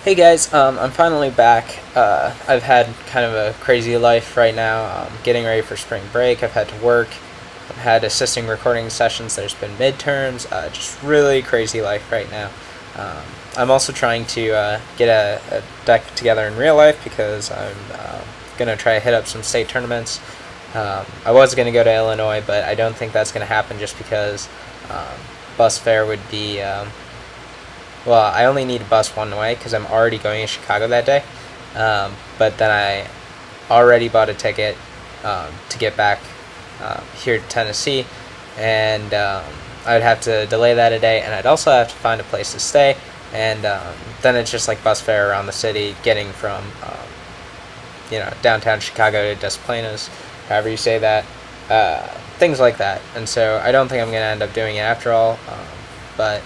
Hey guys, I'm finally back. I've had kind of a crazy life right now. Getting ready for spring break. I've had to work. I've had assisting recording sessions. There's been midterms. Just really crazy life right now. I'm also trying to get a deck together in real life because I'm gonna try to hit up some state tournaments. I was gonna go to Illinois, but I don't think that's gonna happen just because bus fare would be. Well, I only need a bus one way because I'm already going to Chicago that day. But then I already bought a ticket to get back here to Tennessee, and I'd have to delay that a day, and I'd also have to find a place to stay. And then it's just like bus fare around the city, getting from downtown Chicago to Des Plaines, however you say that, things like that. And so I don't think I'm going to end up doing it after all, but.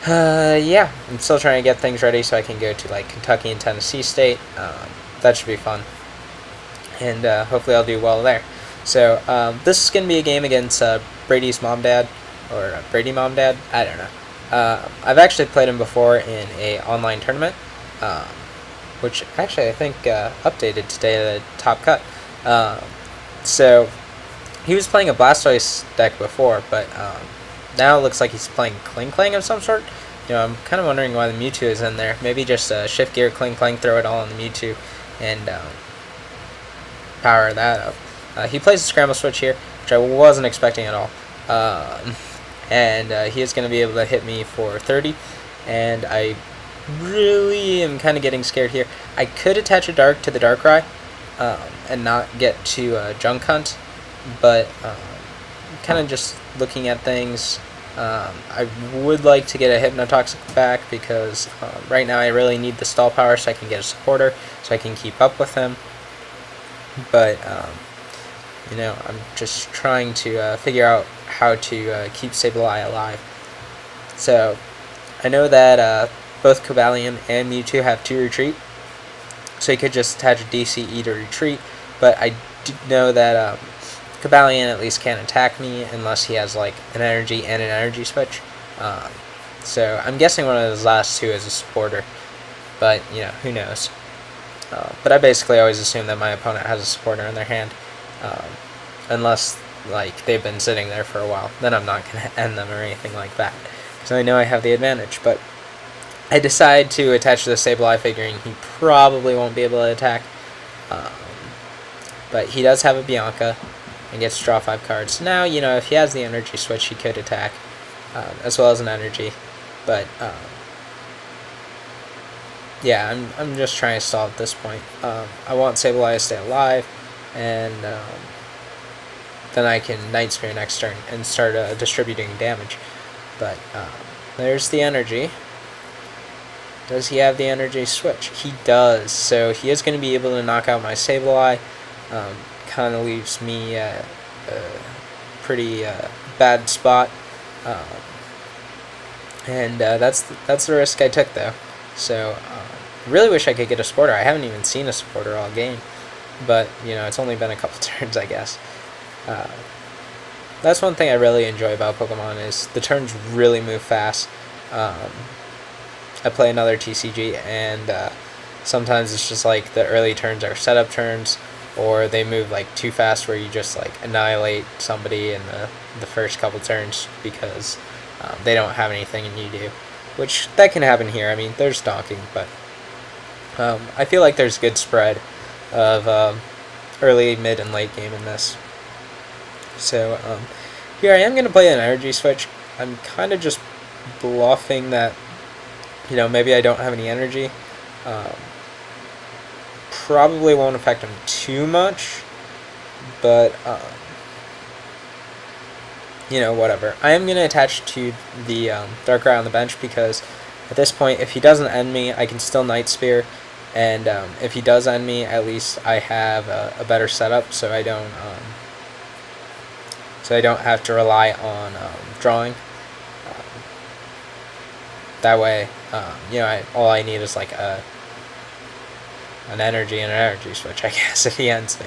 Yeah, I'm still trying to get things ready so I can go to like Kentucky and Tennessee State. That should be fun, and hopefully I'll do well there. So this is gonna be a game against Bradymomdad or Bradymomdad. I don't know. I've actually played him before in a online tournament, which actually I think updated today, the top cut. So he was playing a Blastoise deck before, but now it looks like he's playing Kling Klang of some sort. I'm kind of wondering why the Mewtwo is in there. Maybe just shift gear, Kling Klang, throw it all on the Mewtwo, and power that up. He plays a Scramble Switch here, which I wasn't expecting at all. And he is going to be able to hit me for 30, and I really am kind of getting scared here. I could attach a Dark to the Darkrai and not get to Junk Hunt, but kind of just looking at things, I would like to get a Hypnotoxic back because right now I really need the stall power so I can get a supporter so I can keep up with him. But I'm just trying to figure out how to keep Sableye alive. So I know that both Cobalion and Mewtwo have 2 retreat, so you could just attach a DCE to retreat, but I do know that Cobalion at least can't attack me unless he has like an energy and an energy switch. So I'm guessing one of those last 2 is a supporter, but who knows. But I basically always assume that my opponent has a supporter in their hand, unless like they've been sitting there for a while. Then I'm not going to end them or anything like that, because I know I have the advantage. But I decide to attach to the Sableye, figuring he probably won't be able to attack. But he does have a Bianca and gets to draw 5 cards. Now, if he has the energy switch, he could attack, as well as an energy. But, yeah, I'm just trying to stall at this point. I want Sableye to stay alive, and then I can Night Spear next turn and start distributing damage. But there's the energy. Does he have the energy switch? He does, so he is going to be able to knock out my Sableye. Kind of leaves me a pretty bad spot, and that's the risk I took, though. So I really wish I could get a supporter. I haven't even seen a supporter all game, but it's only been a couple turns, I guess. That's one thing I really enjoy about Pokemon, is the turns really move fast. I play another TCG, and sometimes it's just like the early turns are setup turns, or they move like too fast where you just like annihilate somebody in the first couple turns because they don't have anything and you do, which that can happen here. I mean, there's donking, but I feel like there's good spread of early, mid, and late game in this. So here I am going to play an energy switch. I'm kind of just bluffing that maybe I don't have any energy. Probably won't affect him too much, but whatever. I am going to attach to the Darkrai on the bench because at this point, if he doesn't end me, I can still Night Spear, and if he does end me, at least I have a better setup, so I don't have to rely on drawing. That way, all I need is like an energy and an energy switch, I guess, if he ends me.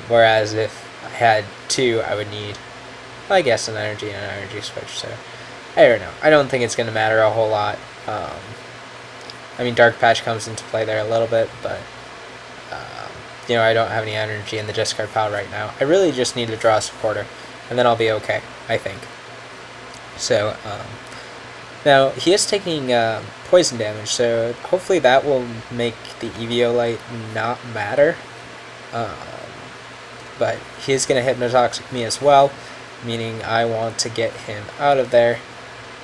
Whereas if I had 2, I would need, I guess, an energy and an energy switch. So I don't know. I don't think it's going to matter a whole lot. I mean, Dark Patch comes into play there a little bit, but you know, I don't have any energy in the discard pile right now. I really just need to draw a supporter, and then I'll be okay, I think. So, now, he is taking poison damage, so hopefully that will make the Eviolite not matter. But he is going to Hypnotoxic me as well, meaning I want to get him out of there.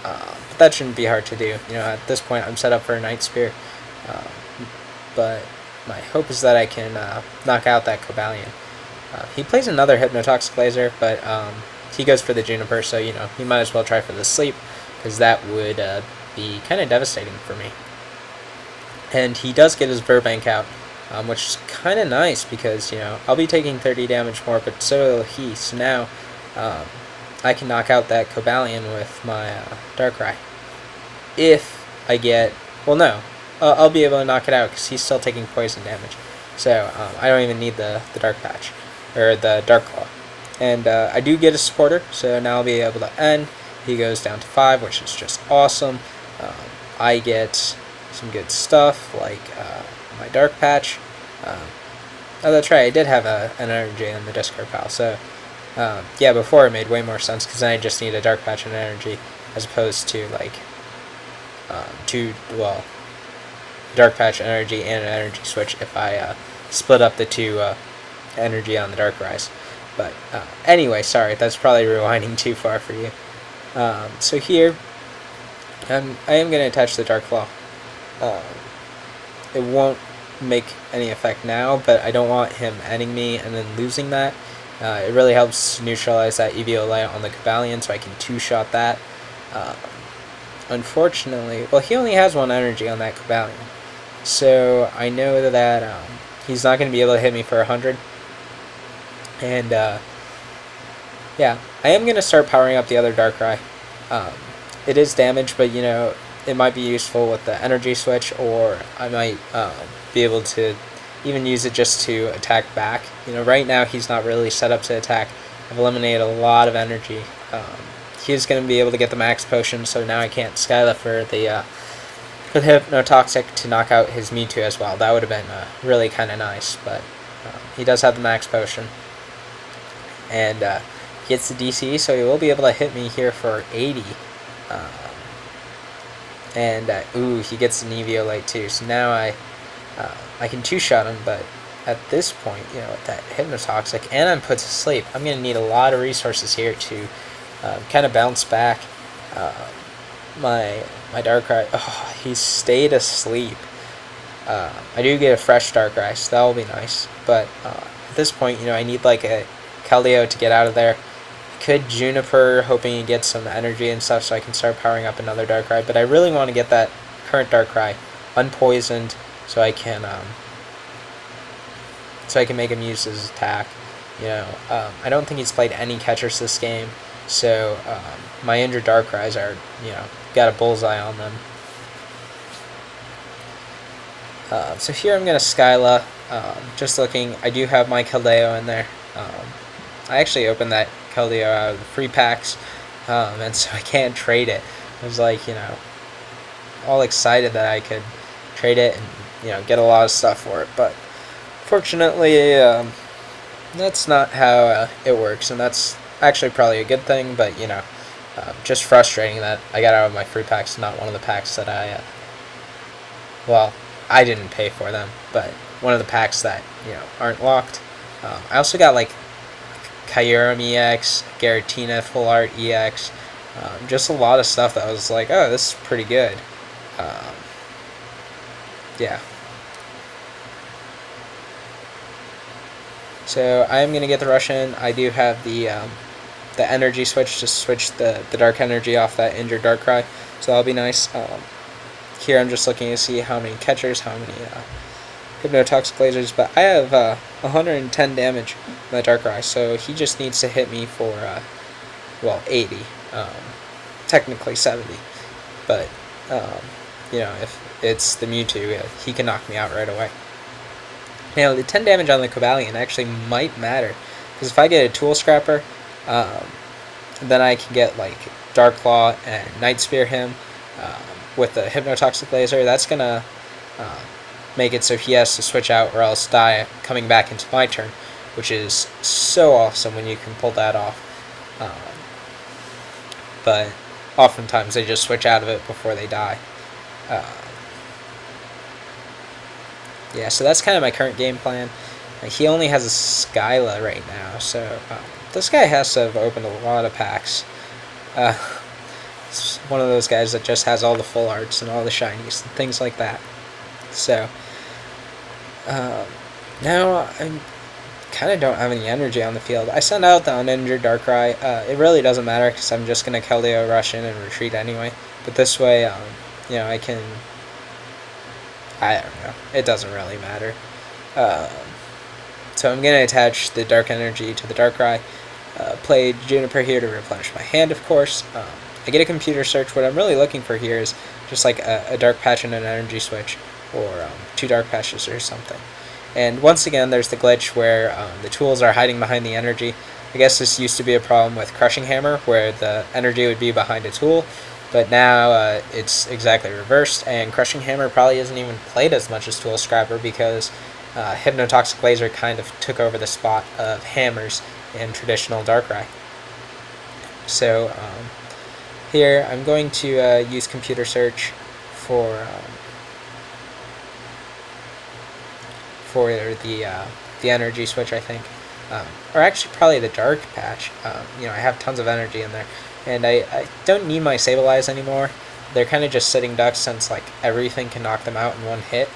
But that shouldn't be hard to do. You know, at this point I'm set up for a Night Spear. But my hope is that I can knock out that Cobalion. He plays another Hypnotoxic Laser, but he goes for the Juniper, so you know, he might as well try for the Sleep, because that would be kind of devastating for me. And he does get his Burbank out, which is kind of nice, because you know, I'll be taking 30 damage more, but so will he. So now I can knock out that Cobalion with my Darkrai. If I get, well, no, I'll be able to knock it out because he's still taking poison damage. So I don't even need the Dark Patch or the Dark Claw. And I do get a supporter, so now I'll be able to end. He goes down to 5, which is just awesome. I get some good stuff like my Dark Patch. Oh, that's right, I did have an energy in the discard pile. So yeah, before it made way more sense because then I just need a Dark Patch and energy as opposed to like well, Dark Patch energy and an energy switch if I split up the two energy on the Darkrai. But anyway, sorry, that's probably rewinding too far for you. So here, I am going to attach the Dark Claw. It won't make any effect now, but I don't want him ending me and then losing that. It really helps neutralize that Eviolite on the Cobalion, so I can two-shot that. Unfortunately, well, he only has 1 energy on that Cobalion, so I know that he's not going to be able to hit me for 100. And yeah, I am going to start powering up the other Darkrai. It is damage, but you know, it might be useful with the energy switch, or I might be able to even use it just to attack back. You know, right now he's not really set up to attack. I've eliminated a lot of energy. He's going to be able to get the max potion, so now I can't Skylift for the Hypnotoxic to knock out his Mewtwo as well. That would have been really kind of nice, but he does have the max potion. And he gets the DC, so he will be able to hit me here for 80. Ooh, he gets an Eviolite too, so now I can two-shot him, but at this point, you know, with that Hypnotoxic, and I'm put to sleep, I'm going to need a lot of resources here to kind of bounce back. My Darkrai, oh, he stayed asleep. I do get a fresh Darkrai, so that will be nice, but at this point, you know, I need like a Keldeo to get out of there. Could Juniper, hoping to get some energy and stuff so I can start powering up another Darkrai, but I really want to get that current Darkrai unpoisoned so I can make him use his attack. You know, I don't think he's played any catchers this game, so my injured Darkrai's are, you know, got a bullseye on them. So here I'm going to Skyla. Just looking, I do have my Keldeo in there. I actually opened that Keldeo out of the free packs, and so I can't trade it. I was like, you know, all excited that I could trade it and, you know, get a lot of stuff for it, but fortunately, that's not how it works, and that's actually probably a good thing, but, you know, just frustrating that I got out of my free packs, not one of the packs that well, I didn't pay for them, but one of the packs that, you know, aren't locked. I also got, like, Kyurem EX, Garatina Full Art EX, just a lot of stuff that I was like, oh, this is pretty good. Yeah. So I am going to get the rush in. I do have the energy switch to switch the dark energy off that injured Darkrai, so that'll be nice. Here I'm just looking to see how many catchers, how many Hypnotoxic lasers, but I have 110 damage with that Darkrai, so he just needs to hit me for, well, 80. Technically 70. But, you know, if it's the Mewtwo, he can knock me out right away. Now, the 10 damage on the Cobalion actually might matter, because if I get a Tool Scrapper, then I can get, like, Dark Claw and Night Spear him. with the Hypnotoxic Laser, that's going to make it so he has to switch out or else die coming back into my turn, which is so awesome when you can pull that off. But oftentimes they just switch out of it before they die. Yeah, so that's kind of my current game plan. He only has a Skyla right now, so this guy has to have opened a lot of packs. It's one of those guys that just has all the full arts and all the shinies and things like that. So now I kind of don't have any energy on the field. I send out the uninjured Darkrai. It really doesn't matter because I'm just going to Keldeo rush in and retreat anyway. But this way, you know, I can... I don't know. It doesn't really matter. So I'm going to attach the Dark Energy to the Darkrai. Play Juniper here to replenish my hand, of course. I get a computer search. What I'm really looking for here is just like a Dark Patch and an Energy Switch, or 2 Dark Patches or something. And once again, there's the glitch where the tools are hiding behind the energy. I guess this used to be a problem with Crushing Hammer, where the energy would be behind a tool, but now it's exactly reversed, and Crushing Hammer probably isn't even played as much as Tool Scrapper because Hypnotoxic Laser kind of took over the spot of hammers in traditional Darkrai. So here I'm going to use Computer Search for the Energy Switch, I think, or actually probably the Dark Patch. You know, I have tons of energy in there, and I don't need my Sableye anymore. They're kind of just sitting ducks since like everything can knock them out in one hit,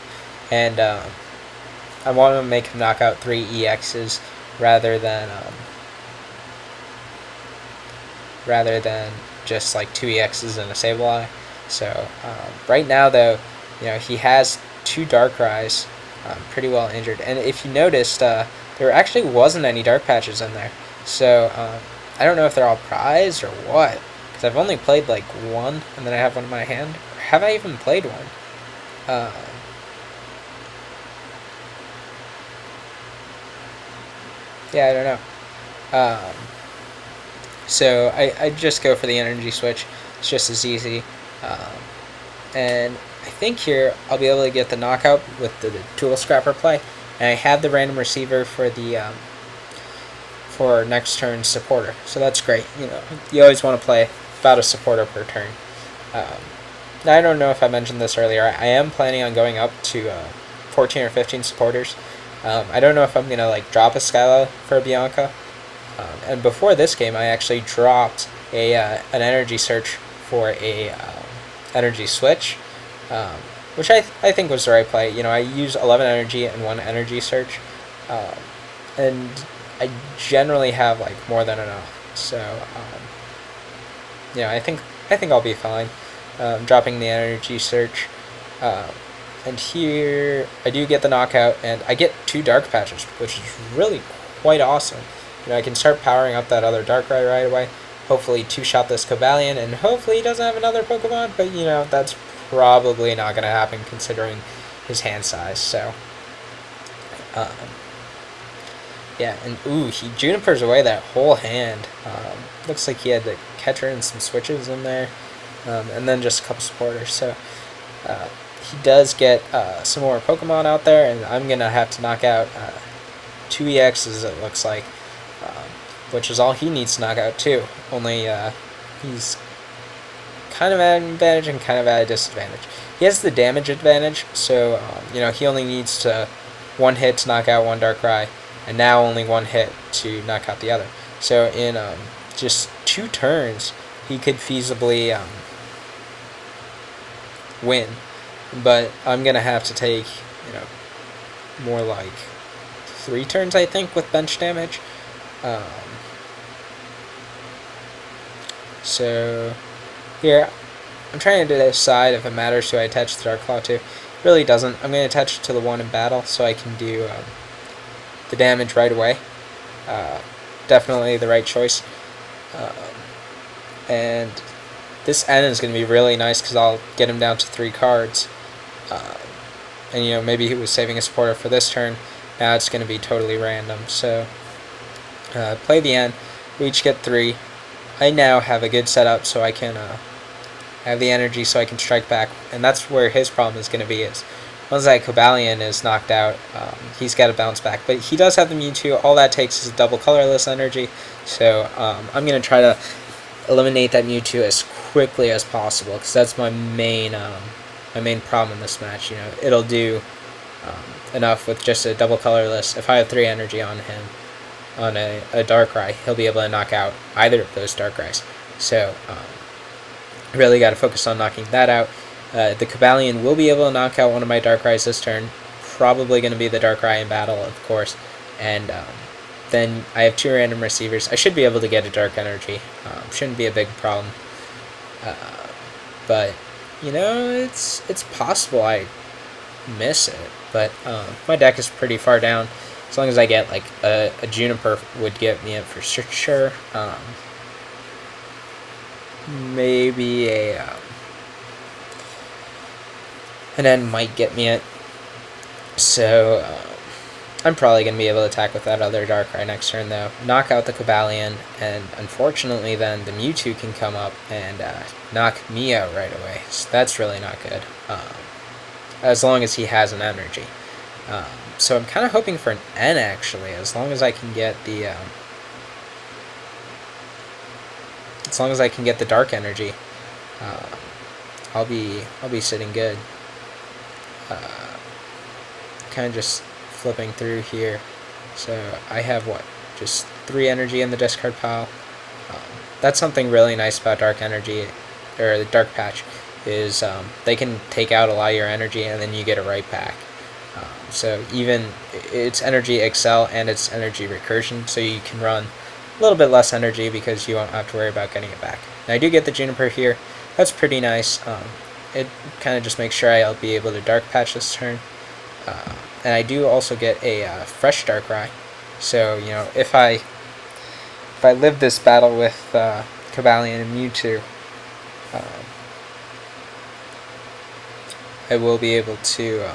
and I want to make them knock out 3 EXs rather than just like 2 EXs and a Sableye. So right now, though, you know, he has 2 Darkrai's. Pretty well injured, and if you noticed, there actually wasn't any Dark Patches in there, so I don't know if they're all prized or what, because I've only played like 1, and then I have one in my hand. Or have I even played one? Yeah, I don't know. So I just go for the Energy Switch. It's just as easy, and I think here I'll be able to get the knockout with the Tool Scrapper play, and I have the random receiver for the for next turn's supporter, so that's great. You know, you always want to play about a supporter per turn. Now I don't know if I mentioned this earlier. I am planning on going up to 14 or 15 supporters. I don't know if I'm gonna like drop a Skyla for a Bianca. And before this game, I actually dropped an Energy Search for a Energy Switch. Which I think was the right play. You know, I use 11 energy and 1 Energy Search, and I generally have like more than enough. So, yeah, I think I'll be fine. Dropping the Energy Search, and here I do get the knockout, and I get 2 Dark Patches, which is really quite awesome. You know, I can start powering up that other Darkrai right away. Hopefully 2-shot this Cobalion, and hopefully he doesn't have another Pokemon, but you know, that's probably not going to happen considering his hand size. So yeah, and ooh, he Junipers away that whole hand. Looks like he had the catcher and some switches in there, and then just a couple supporters. So he does get some more Pokemon out there, and I'm going to have to knock out 2 EXs, it looks like, which is all he needs to knock out too. Only he's kind of at an advantage and kind of at a disadvantage. He has the damage advantage, so you know, he only needs to 1 hit to knock out 1 Darkrai, and now only 1 hit to knock out the other. So in just 2 turns, he could feasibly win. But I'm gonna have to take, you know, more like 3 turns, I think, with bench damage. So here, I'm trying to decide if it matters who I attach the Dark Claw to. It really doesn't. I'm going to attach it to the one in battle so I can do the damage right away. Definitely the right choice. And this N is going to be really nice because I'll get him down to 3 cards. And you know, maybe he was saving a supporter for this turn. Now it's going to be totally random. So play the N. We each get 3. I now have a good setup so I can I have the energy so I can strike back, and that's where his problem is going to be. Is once that Cobalion is knocked out, he's got to bounce back. But he does have the Mewtwo. All that takes is a double colorless energy. So I'm going to try to eliminate that Mewtwo as quickly as possible, because that's my main problem in this match. You know, it'll do enough with just a double colorless. If I have 3 energy on him, on a Darkrai, he'll be able to knock out either of those Darkrai's. So really got to focus on knocking that out. The Cobalion will be able to knock out one of my Darkrai's this turn. Probably going to be the Darkrai in battle, of course. And then I have 2 random receivers. I should be able to get a Dark Energy. Shouldn't be a big problem. But, you know, it's possible I miss it. But my deck is pretty far down. As long as I get, like, a Juniper would get me in for sure. Maybe an N might get me it. So I'm probably going to be able to attack with that other Darkrai next turn, though. Knock out the Cobalion, and unfortunately then the Mewtwo can come up and knock me out right away. So that's really not good, as long as he has an energy. So I'm kind of hoping for an N, actually, as long as I can get the Dark Energy. I'll be sitting good. Kind of just flipping through here. So I have what, just 3 energy in the discard pile. That's something really nice about Dark Energy, or the Dark Patch, is they can take out a lot of your energy and then you get it right back. So even it's energy excel and it's energy recursion, so you can run a little bit less energy because you won't have to worry about getting it back. Now I do get the Juniper here. That's pretty nice. It kind of just makes sure I'll be able to Dark Patch this turn. And I do also get a fresh Darkrai. So, you know, if I live this battle with Cobalion and Mewtwo, I will be able to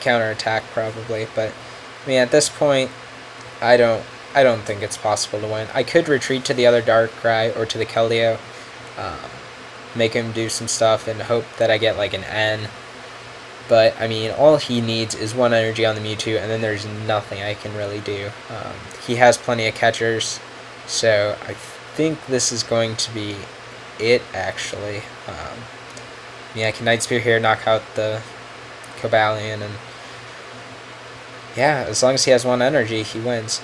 counterattack probably. But I mean, at this point, I don't think it's possible to win. I could retreat to the other Darkrai or to the Keldeo, make him do some stuff and hope that I get like an N. But I mean, all he needs is 1 energy on the Mewtwo, and then there's nothing I can really do. He has plenty of catchers, so I think this is going to be it, actually. Yeah, I can Night Spear here, knock out the Cobalion, and yeah, as long as he has 1 energy, he wins.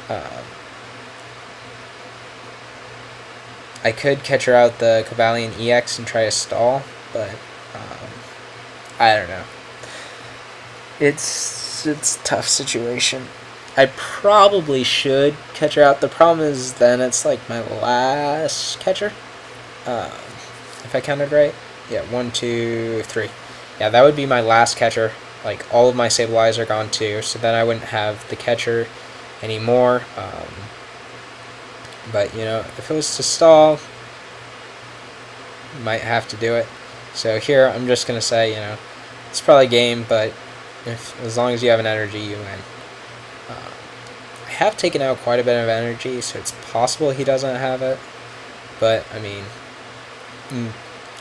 I could catch her out the Cobalion EX and try a stall, but I don't know. It's a tough situation. I probably should catch her out. The problem is then it's like my last catcher. If I counted right. Yeah, 1, 2, 3. Yeah, that would be my last catcher. Like, all of my Sableyes are gone too, so then I wouldn't have the catcher anymore. But, you know, if it was to stall, might have to do it. So here, I'm just going to say, you know, it's probably game, but as long as you have an energy, you win. I have taken out quite a bit of energy, so it's possible he doesn't have it. But, I mean,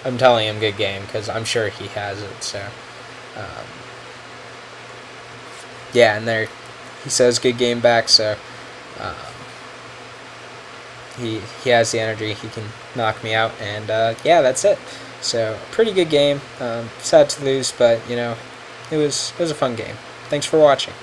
I'm telling him good game, because I'm sure he has it, so... yeah, and there, he says good game back, so... He has the energy, he can knock me out, and yeah, that's it. So, pretty good game. Sad to lose, but, you know, it was a fun game. Thanks for watching.